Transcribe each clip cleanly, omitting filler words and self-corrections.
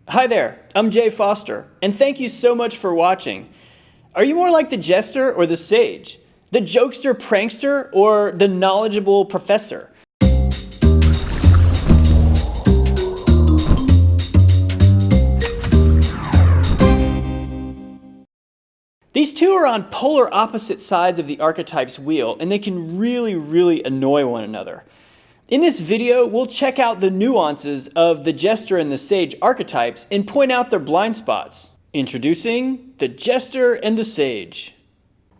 Hi there, I'm Jay Foster, and thank you so much for watching. Are you more like the Jester or the Sage? The jokester prankster or the knowledgeable professor? These two are on polar opposite sides of the Archetypes wheel, and they can really annoy one another. In this video, we'll check out the nuances of the Jester and the Sage archetypes and point out their blind spots. Introducing the Jester and the Sage.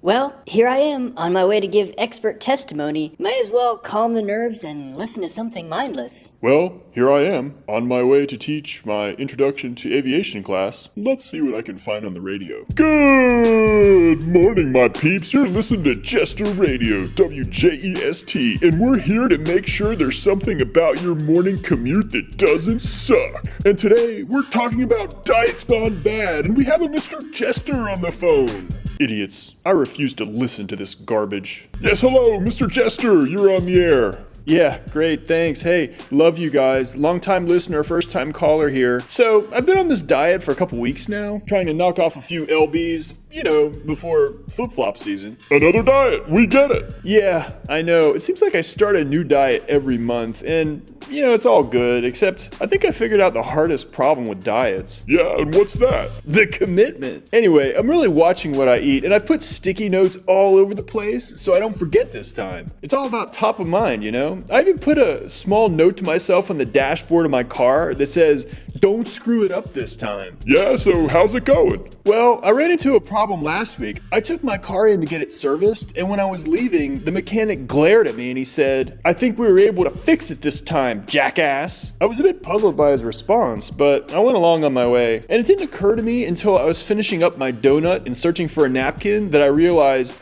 Well, here I am, on my way to give expert testimony. May as well calm the nerves and listen to something mindless. Well, here I am, on my way to teach my Introduction to Aviation class. Let's see what I can find on the radio. Good morning, my peeps. You're listening to Jester Radio, WJEST, and we're here to make sure there's something about your morning commute that doesn't suck. And today, we're talking about diets gone bad, and we have a Mr. Jester on the phone. Idiots. I refuse to listen to this garbage. Yes, hello, Mr. Jester, you're on the air. Yeah, great, thanks. Hey, love you guys. Long-time listener, first-time caller here. So, I've been on this diet for a couple weeks now, trying to knock off a few lbs, before flip-flop season. Another diet, we get it. Yeah, I know. It seems like I start a new diet every month, and, it's all good, except I think I figured out the hardest problem with diets. Yeah, and what's that? The commitment. Anyway, I'm really watching what I eat, and I've put sticky notes all over the place, so I don't forget this time. It's all about top of mind, I even put a small note to myself on the dashboard of my car that says, "Don't screw it up this time." Yeah, so how's it going? Well, I ran into a problem last week. I took my car in to get it serviced, and when I was leaving, the mechanic glared at me and he said, "I think we were able to fix it this time, jackass." I was a bit puzzled by his response, but I went along on my way. And it didn't occur to me until I was finishing up my donut and searching for a napkin that I realized,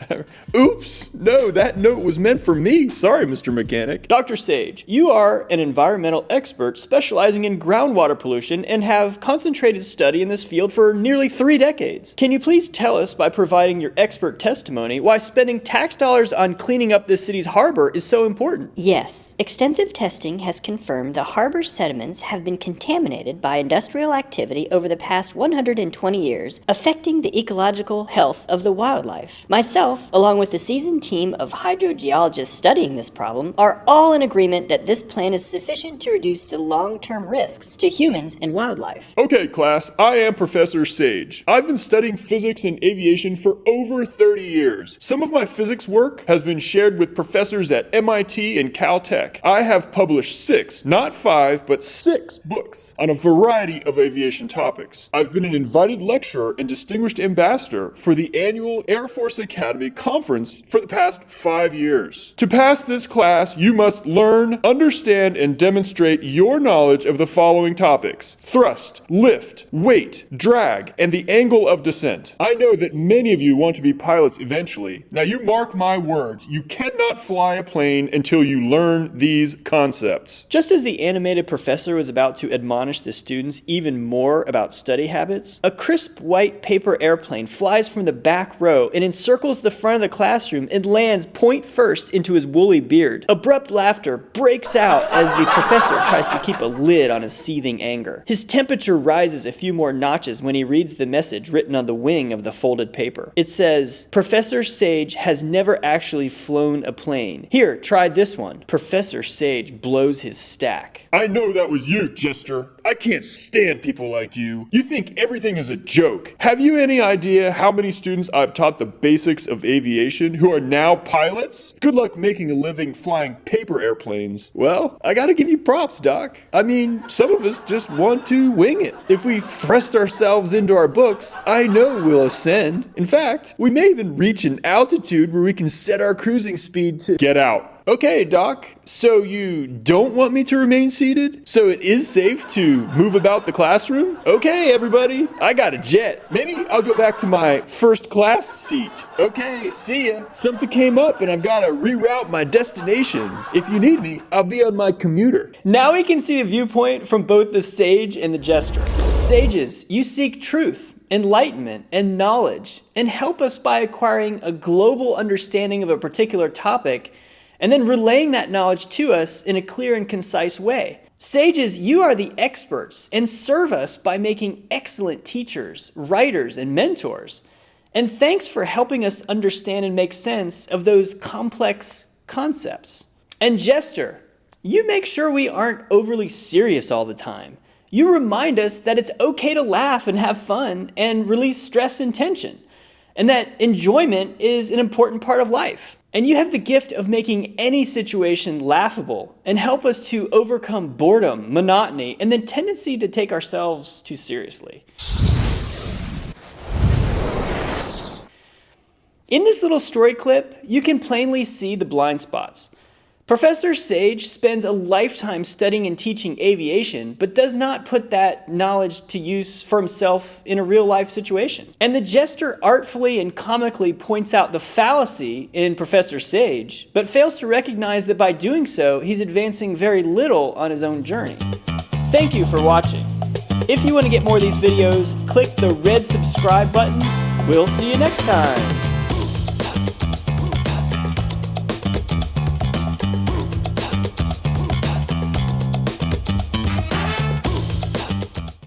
oops, no, that note was meant for me. Sorry, Mr. Mechanic. Dr. Sage, you are an environmental expert specializing in groundwater pollution and have concentrated study in this field for nearly 3 decades. Can you please tell us, by providing your expert testimony, why spending tax dollars on cleaning up this city's harbor is so important? Yes, extensive testing has confirmed the harbor's sediments have been contaminated by industrial activity over the past 120 years, affecting the ecological health of the wildlife. Myself, along with the seasoned team of hydrogeologists studying this problem, are all in agreement that this plan is sufficient to reduce the long-term risks to humans and wildlife. Okay, class, I am Professor Sage. I've been studying physics and aviation for over 30 years. Some of my physics work has been shared with professors at MIT and Caltech. I have published 6, not 5, but 6 books on a variety of aviation topics. I've been an invited lecturer and distinguished ambassador for the annual Air Force Academy Conference for the past 5 years. To pass this class, you must learn, understand, and demonstrate your knowledge of the following topics: thrust, lift, weight, drag, and the angle of descent. I know that many of you want to be pilots eventually. Now you mark my words, you cannot fly a plane until you learn these concepts. Just as the animated professor was about to admonish the students even more about study habits, a crisp white paper airplane flies from the back row and encircles the front of the classroom and lands point first into his woolly beard. Abrupt laughter breaks out as the professor tries to keep a lid on his seething anger. His temperature rises a few more notches when he reads the message written on the wing of the folded paper. It says, "Professor Sage has never actually flown a plane. Here, try this one." Professor Sage blows his stack. I know that was you, Jester. I can't stand people like you. You think everything is a joke. Have you any idea how many students I've taught the basics of aviation who are now pilots? Good luck making a living flying paper airplanes. Well, I gotta give you props, Doc. I mean, some of us just want to wing it. If we thrust ourselves into our books, I know we'll ascend. In fact, we may even reach an altitude where we can set our cruising speed to— Get out. Okay, Doc, so you don't want me to remain seated? So it is safe to move about the classroom? Okay, everybody, I got a jet. Maybe I'll go back to my first class seat. Okay, see ya. Something came up and I've got to reroute my destination. If you need me, I'll be on my commuter. Now we can see the viewpoint from both the Sage and the Jester. Sages, you seek truth, enlightenment, and knowledge, and help us by acquiring a global understanding of a particular topic and then relaying that knowledge to us in a clear and concise way. Sages, you are the experts and serve us by making excellent teachers, writers, and mentors. And thanks for helping us understand and make sense of those complex concepts. And Jester, you make sure we aren't overly serious all the time. You remind us that it's okay to laugh and have fun and release stress and tension, and that enjoyment is an important part of life. And you have the gift of making any situation laughable and help us to overcome boredom, monotony, and the tendency to take ourselves too seriously. In this little story clip, you can plainly see the blind spots. Professor Sage spends a lifetime studying and teaching aviation, but does not put that knowledge to use for himself in a real-life situation. And the Jester artfully and comically points out the fallacy in Professor Sage, but fails to recognize that by doing so, he's advancing very little on his own journey. Thank you for watching. If you want to get more of these videos, click the red subscribe button. We'll see you next time.